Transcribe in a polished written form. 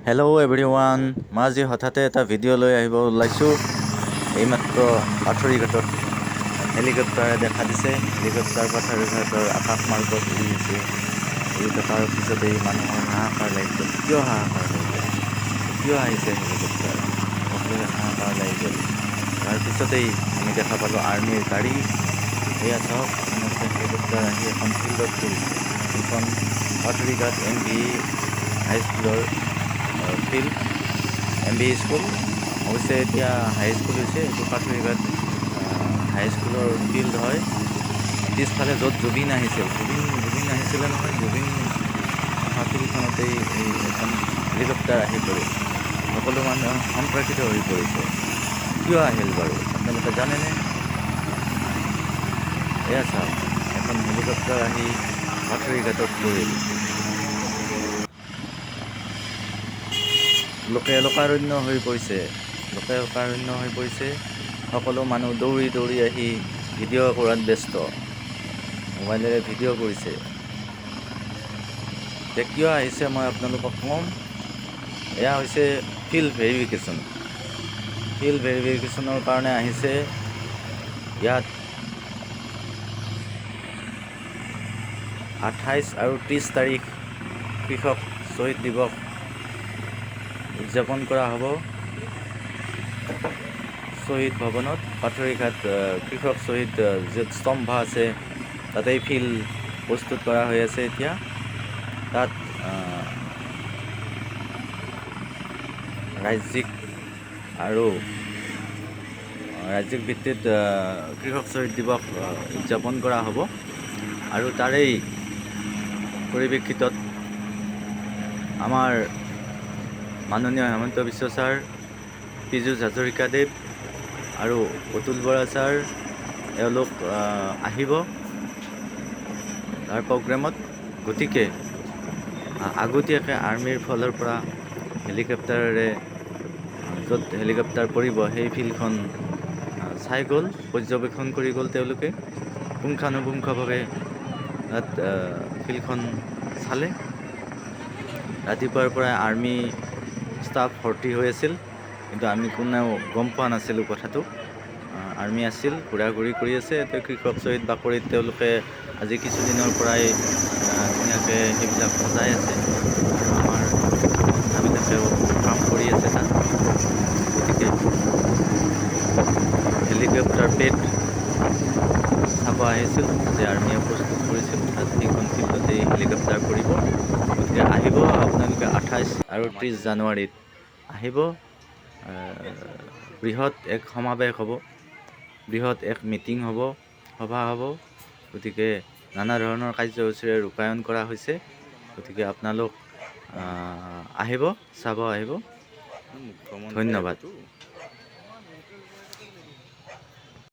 Hello' everyone, মই আজি হঠাতে এটা ভিডিঅ' লৈ আহিব ওলাইছোঁ। এইমাত্ৰ পাথৰিঘাটত হেলিকপ্টাৰে দেখা দিছে। হেলিকপ্টাৰ পাথৰিঘাটৰ আকাশ মাৰ্গত উৰি আছে। উৰি থকাৰ পিছতেই মানুহৰ হাহাকাৰ লাগি গ'ল। কিয় হাহাকাৰ হৈ গ'ল? কিয় আহিছে হেলিকপ্টাৰ? সকলোৰে হাহাকাৰ লাগি গ'ল। তাৰপিছতেই আমি দেখা পালোঁ আৰ্মীৰ গাড়ী। এয়া চাওক, ইতিমধ্যে হেলিকপ্টাৰ আহি এখন ফিল্ডত পৰিছে। এইখন পাথৰিঘাট MV হাইস্কুলৰ ফিল্ড। MV স্কুল অৱশ্যে এতিয়া হাইস্কুল হৈছে। এইটো পাথৰিঘাট হাইস্কুলৰ ফিল্ড হয়। পিছফালে য'ত জুবিন আহিছিলে নহয়, জুবিন অহা ফিল্ডখনতেই এই এখন হেলিকপ্টাৰ আহি পৰিল। সকলো মানুহ সম্প্ৰকিত হৈ পৰিছে। কিয় আহিল বাৰু আপোনালোকে জানেনে? এয়া চাওক, এখন হেলিকপ্টাৰ আহি পাথৰিঘাটত পৰিল। লোকে লোকাৰণ্য হৈ পৰিছে। সকলো মানুহ দৌৰি দৌৰি আহি ভিডিঅ' কৰাত ব্যস্ত, মোবাইলেৰে ভিডিঅ' কৰিছে। এতিয়া কিয় আহিছে মই আপোনালোকক ক'ম। এয়া হৈছে ফিল্ড ভেৰিফিকেশ্যনৰ কাৰণে আহিছে। ইয়াত 28 আৰু 30 তাৰিখ কৃষক শ্বহীদ দিৱস উদযাপন কৰা হ'ব। শ্বহীদ ভৱনত পাথৰিঘাট কৃষক শ্বহীদ য'ত স্তম্ভ আছে তাতেই ফিল্ড প্ৰস্তুত কৰা হৈ আছে। এতিয়া তাত ৰাজ্যিক ভিত্তিত কৃষক শ্বহীদ দিৱস উদযাপন কৰা হ'ব। আৰু তাৰেই পৰিপ্ৰেক্ষিতত আমাৰ মাননীয় হিমন্ত বিশ্ব ছাৰ, পীযুষ হাজৰিকাদেৱ আৰু অতুল বৰা ছাৰ এওঁলোক আহিব তাৰ প্ৰগ্ৰেমত। গতিকে আগতীয়াকৈ আৰ্মীৰ ফালৰ পৰা হেলিকপ্টাৰেৰে য'ত হেলিকপ্টাৰ পৰিব সেই ফিল্ডখন চাই গ'ল, পৰ্যবেক্ষণ কৰি গ'ল তেওঁলোকে। পুংখানুপুংখভাৱে তাত ফিল্ডখন চালে। ৰাতিপুৱাৰ পৰাই আৰ্মি ষ্টাফ ভৰ্তি হৈ আছিল, কিন্তু আমি কোনেও গম পোৱা নাছিলোঁ কথাটো। আৰ্মি আছিল, ঘূৰা-ঘূৰি কৰি আছে। কৃষক শ্বহীদ বাকৰিত তেওঁলোকে আজি কিছুদিনৰ পৰাই ধুনীয়াকৈ সেইবিলাক সজাই আছে। আমাৰ যোদ্ধাবিলাকেও কাম কৰি আছে তাত। গতিকে হেলিকপ্টাৰ পেড চাব আহিছিল, আজি আৰ্মীয়ে প্ৰস্তুত কৰিছিল। তাত সেইখন ফিল্ডতেই হেলিকপ্টাৰ পৰিব। গতিকে আহিব আপোনালোকে 28 আৰু 30 জানুৱাৰীত আহিব। বৃহৎ এক সমাৱেশ হ'ব, বৃহৎ এক মিটিং হ'ব, সভা হ'ব। গতিকে নানা ধৰণৰ কাৰ্যসূচীৰে ৰূপায়ণ কৰা হৈছে। গতিকে আপোনালোক আহিব, চাব আহিব। ধন্যবাদ।